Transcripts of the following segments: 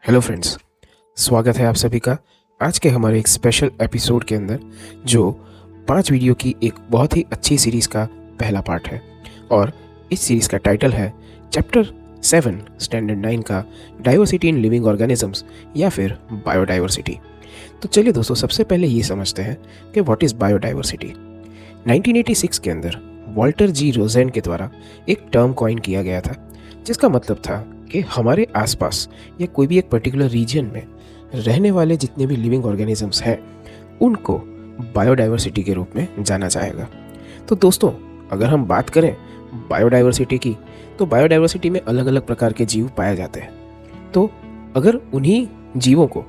Hello friends, स्वागत है आप सभी का आज के हमारे एक स्पेशल एपिसोड के अंदर, जो 5 वीडियो की एक बहुत ही अच्छी सीरीज़ का पहला पार्ट है। और इस सीरीज़ का टाइटल है चैप्टर 7 स्टैंडर्ड 9 का डाइवर्सिटी इन लिविंग ऑर्गेनिजम्स या फिर बायोडाइवर्सिटी। तो चलिए दोस्तों, सबसे पहले ये समझते हैं कि व्हाट इज़ बायोडाइवर्सिटी। 1986 के अंदर वॉल्टर जी रोजेन के द्वारा एक टर्म कॉइन किया गया था, जिसका मतलब था कि हमारे आसपास या कोई भी एक पर्टिकुलर रीजन में रहने वाले जितने भी लिविंग ऑर्गेनिजम्स हैं उनको बायोडाइवर्सिटी के रूप में जाना जाएगा। तो दोस्तों, अगर हम बात करें बायोडाइवर्सिटी की, तो बायोडाइवर्सिटी में अलग अलग प्रकार के जीव पाए जाते हैं। तो अगर उन्हीं जीवों को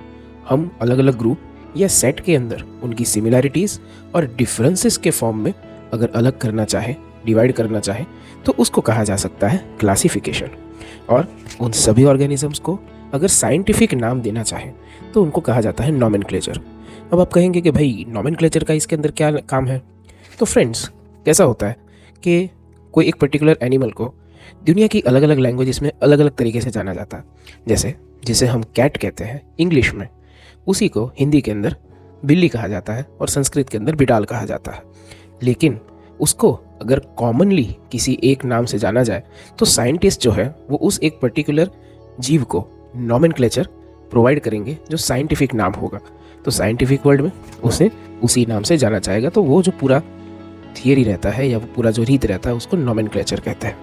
हम अलग अलग ग्रुप या सेट के अंदर उनकी सिमिलैरिटीज़ और डिफरेंसेस के फॉर्म में अगर अलग करना चाहे, डिवाइड करना चाहे, तो उसको कहा जा सकता है क्लासिफिकेशन। और उन सभी ऑर्गेनिजम्स को अगर साइंटिफिक नाम देना चाहे तो उनको कहा जाता है नॉमेनक्लेचर। अब आप कहेंगे कि भाई नॉमेनक्लेचर का इसके अंदर क्या काम है। तो फ्रेंड्स, कैसा होता है कि कोई एक पर्टिकुलर एनिमल को दुनिया की अलग अलग लैंग्वेजेस में अलग अलग तरीके से जाना जाता है। जैसे जिसे हम कैट कहते हैं इंग्लिश में, उसी को हिंदी के अंदर बिल्ली कहा जाता है और संस्कृत के अंदर बिडाल कहा जाता है। लेकिन उसको अगर कॉमनली किसी एक नाम से जाना जाए तो साइंटिस्ट जो है वो उस एक पर्टिकुलर जीव को नॉमेनक्लेचर प्रोवाइड करेंगे जो साइंटिफिक नाम होगा। तो साइंटिफिक वर्ल्ड में उसे उसी नाम से जाना जाएगा। तो वो जो पूरा थियरी रहता है या वो पूरा जो रीत रहता है उसको नॉमेनक्लेचर कहते हैं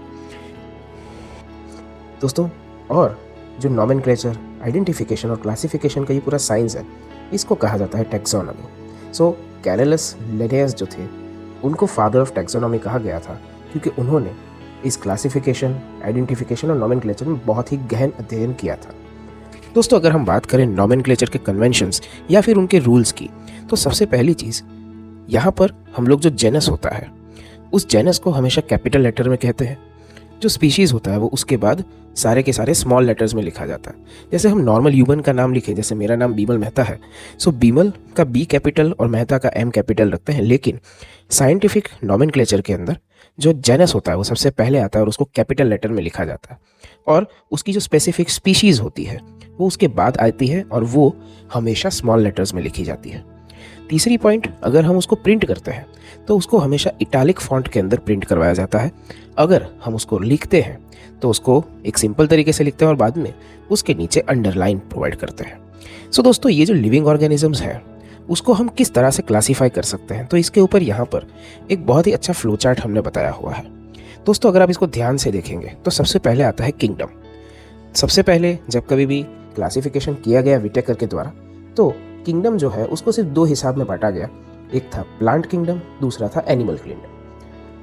दोस्तों। और जो नॉमेनक्लेचर, आइडेंटिफिकेशन और क्लासिफिकेशन का ये पूरा साइंस है, इसको कहा जाता है टैक्सोनॉमी। सो कैरलस लिनेयस जो थे उनको फादर ऑफ टैक्सोनॉमी कहा गया था, क्योंकि उन्होंने इस क्लासिफिकेशन, आइडेंटिफिकेशन और नॉमेनक्लेचर में बहुत ही गहन अध्ययन किया था। दोस्तों, अगर हम बात करें नॉमेनक्लेचर के कन्वेंशंस या फिर उनके रूल्स की, तो सबसे पहली चीज़ यहाँ पर हम लोग जो जेनस होता है उस जेनस को हमेशा कैपिटल लेटर में कहते हैं। जो स्पीशीज़ होता है वो उसके बाद सारे के सारे स्मॉल लेटर्स में लिखा जाता है। जैसे हम नॉर्मल ह्यूमन का नाम लिखें, जैसे मेरा नाम बीमल मेहता है, सो बीमल का बी कैपिटल और मेहता का एम कैपिटल रखते हैं। लेकिन साइंटिफिक नॉमेनक्लेचर के अंदर जो जेनस होता है वो सबसे पहले आता है और उसको कैपिटल लेटर में लिखा जाता है। और उसकी जो स्पेसिफिक स्पीशीज़ होती है वो उसके बाद आती है और वो हमेशा स्मॉल लेटर्स में लिखी जाती है। तीसरी पॉइंट, अगर हम उसको प्रिंट करते हैं तो उसको हमेशा इटैलिक फॉन्ट के अंदर प्रिंट करवाया जाता है। अगर हम उसको लिखते हैं तो उसको एक सिंपल तरीके से लिखते हैं और बाद में उसके नीचे अंडरलाइन प्रोवाइड करते हैं। सो दोस्तों, ये जो लिविंग ऑर्गेनिजम्स हैं उसको हम किस तरह से क्लासीफाई कर सकते हैं, तो इसके ऊपर यहाँ पर एक बहुत ही अच्छा फ्लो चार्ट हमने बताया हुआ है। दोस्तों, अगर आप इसको ध्यान से देखेंगे तो सबसे पहले आता है किंगडम। सबसे पहले जब कभी भी क्लासिफिकेशन किया गया विटेकर के द्वारा, तो किंगडम जो है उसको सिर्फ 2 हिसाब में बांटा गया। एक था प्लांट किंगडम, दूसरा था एनिमल किंगडम।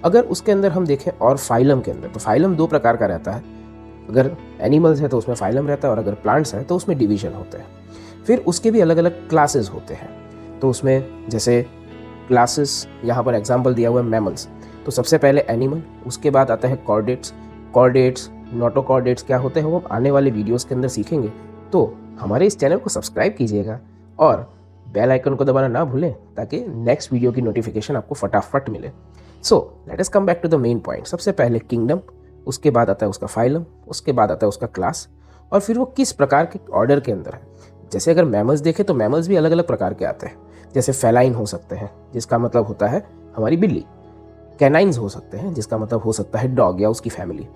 अगर उसके अंदर हम देखें और फाइलम के अंदर, तो फाइलम 2 प्रकार का रहता है। अगर एनिमल्स है तो उसमें फाइलम रहता है और अगर प्लांट्स है तो उसमें डिवीजन होते हैं। फिर उसके भी अलग अलग क्लासेस होते हैं। तो उसमें जैसे क्लासेस यहाँ पर एग्जाम्पल दिया हुआ है मैमल्स, तो सबसे पहले एनिमल, उसके बाद आता है कॉर्डेट्स। कॉर्डेट्स, नोटोकॉर्डेट्स क्या होते हैं वो आने वाले वीडियोस के अंदर सीखेंगे। तो हमारे इस चैनल को सब्सक्राइब कीजिएगा और बेल आइकन को दबाना ना भूलें, ताकि नेक्स्ट वीडियो की नोटिफिकेशन आपको फटाफट मिले। So let us come back to the main point. सबसे पहले किंगडम, उसके बाद आता है उसका फाइलम, उसके बाद आता है उसका क्लास, और फिर वो किस प्रकार के ऑर्डर के अंदर है। जैसे अगर मैमल्स देखें तो मैमल्स भी अलग अलग प्रकार के आते हैं। जैसे फेलाइन हो सकते हैं, जिसका मतलब होता है हमारी बिल्ली। कैनाइन्स हो सकते हैं, जिसका मतलब हो सकता है डॉग या उसकी फैमिली।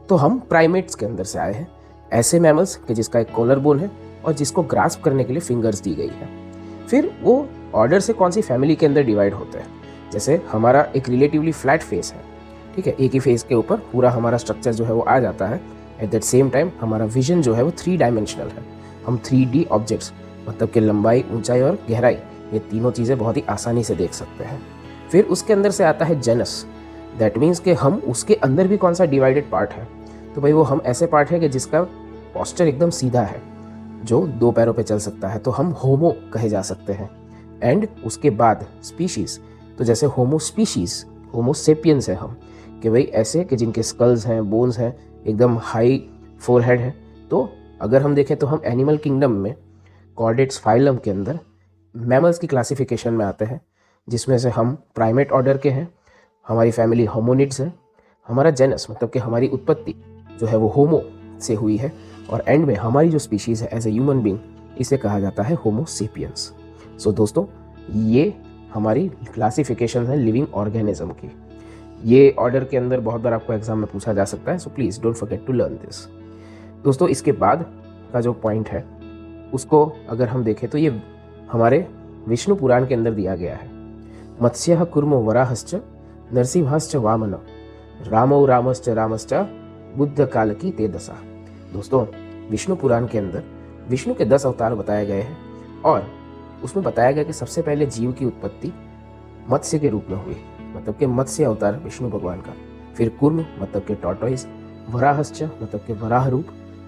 तो हम प्राइमेट्स के अंदर से आए हैं, ऐसे मैमल्स के जिसका एक कॉलर बोन है और जिसको ग्रास्प करने के लिए फिंगर्स दी गई है। फिर वो ऑर्डर से कौन सी फैमिली के अंदर डिवाइड होते हैं। जैसे हमारा एक रिलेटिवली फ्लैट फेस है, ठीक है, एक ही फेस के ऊपर पूरा हमारा स्ट्रक्चर जो है वो आ जाता है। एट दैट सेम टाइम हमारा विजन जो है वो 3 डायमेंशनल है। हम 3D ऑब्जेक्ट्स, मतलब कि लंबाई, ऊंचाई और गहराई, ये तीनों चीज़ें बहुत ही आसानी से देख सकते हैं। फिर उसके अंदर से आता है जेनस। दैट मीन्स कि हम उसके अंदर भी कौन सा डिवाइडेड पार्ट है। तो भाई वो हम ऐसे पार्ट है कि जिसका पोस्चर एकदम सीधा है, जो 2 पैरों पे चल सकता है, तो हम होमो कहे जा सकते हैं। एंड उसके बाद स्पीशीज़, तो जैसे होमो स्पीशीज़, होमो सेपियंस है हम, कि भाई ऐसे कि जिनके स्कल्स हैं, बोन्स हैं, एकदम हाई फोरहेड है। तो अगर हम देखें तो हम एनिमल किंगडम में कॉर्डेट्स फाइलम के अंदर मैमल्स की क्लासिफिकेशन में आते हैं, जिसमें से हम प्राइमेट ऑर्डर के हैं, हमारी फैमिली होमोनिड्स है, हमारा जेनस मतलब कि हमारी उत्पत्ति जो है वो होमो से हुई है, और एंड में हमारी जो स्पीशीज़ है एज ए ह्यूमन बींग, इसे कहा जाता है होमो सेपियंस। सो दोस्तों, ये हमारी क्लासिफिकेशन है लिविंग ऑर्गेनिज्म की। ये ऑर्डर के अंदर बहुत बार आपको एग्जाम में पूछा जा सकता है, so please don't forget to learn this. दोस्तों, इसके बाद का जो पॉइंट है उसको अगर हम देखें तो ये हमारे विष्णु पुराण के अंदर दिया गया है। मत्स्यः कूर्मो वराहश्च नरसिंहश्च वामन रामो रामश्च रामश्च बुद्ध काल की ते दशा। दोस्तों, विष्णु पुराण के अंदर विष्णु के 10 अवतार बताए गए हैं और उसमें बताया गया कि सबसे पहले जीव की उत्पत्ति मत्स्य के रूप में हुई, मतलब कि मत्स्य अवतार विष्णु भगवान का। फिर कूर्म मतलब कि टॉर्टोइस, वराहश्च मतलब कि वराह रूप,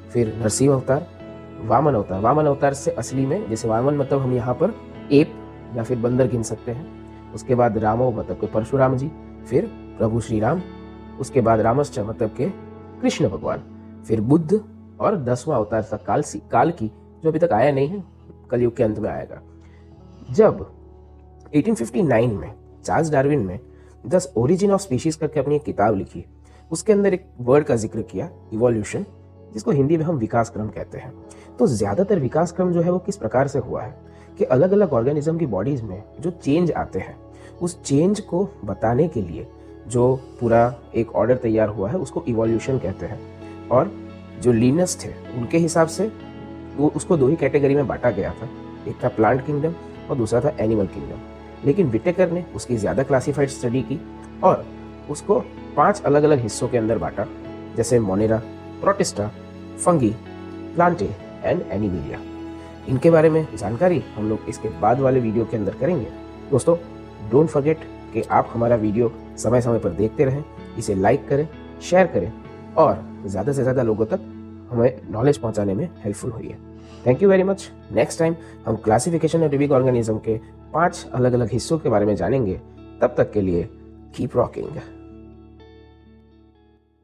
फिर नरसिंह अवतार, वामन अवतार। वामन अवतार से असली में जैसे वामन मतलब हम यहाँ पर एप या फिर बंदर गिन सकते हैं। उसके बाद रामो मतलब कि परशुराम जी, फिर प्रभु श्री राम, उसके बाद रामश्च मतलब के कृष्ण भगवान, फिर बुद्ध और 10वां अवतार था काल की, जो अभी तक आया नहीं है, कलयुग के अंत में आएगा। जब 1859 में चार्ल्स डार्विन ने द ओरिजिन ऑफ स्पीशीज करके अपनी एक किताब लिखी, उसके अंदर एक वर्ड का जिक्र किया, इवोल्यूशन, जिसको हिंदी में हम विकास क्रम कहते हैं। तो ज्यादातर विकास क्रम जो है वो किस प्रकार से हुआ है कि अलग अलग ऑर्गेनिज्म की बॉडीज में जो चेंज आते हैं, उस चेंज को बताने के लिए जो पूरा एक ऑर्डर तैयार हुआ है उसको इवोल्यूशन कहते हैं। और जो लीनस थे उनके हिसाब से वो उसको 2 ही कैटेगरी में बांटा गया था, एक था प्लांट किंगडम और दूसरा था एनिमल किंगडम। लेकिन विटेकर ने उसकी ज़्यादा क्लासिफाइड स्टडी की और उसको 5 अलग अलग हिस्सों के अंदर बांटा, जैसे Monera, protista, fungi, Plantae and Animalia. इनके बारे में जानकारी हम लोग इसके बाद वाले वीडियो के अंदर करेंगे। दोस्तों, डोंट फॉरगेट कि आप हमारा वीडियो समय समय पर देखते रहें, इसे लाइक करें, शेयर करें और ज़्यादा से ज़्यादा लोगों तक हमें नॉलेज पहुंचाने में हेल्पफुल हुई है। Thank you very much. Next time हम क्लासिफिकेशन ऑफ लिविंग ऑर्गेनिज्म के 5 अलग अलग हिस्सों के बारे में जानेंगे। तब तक के लिए कीप रॉकिंग।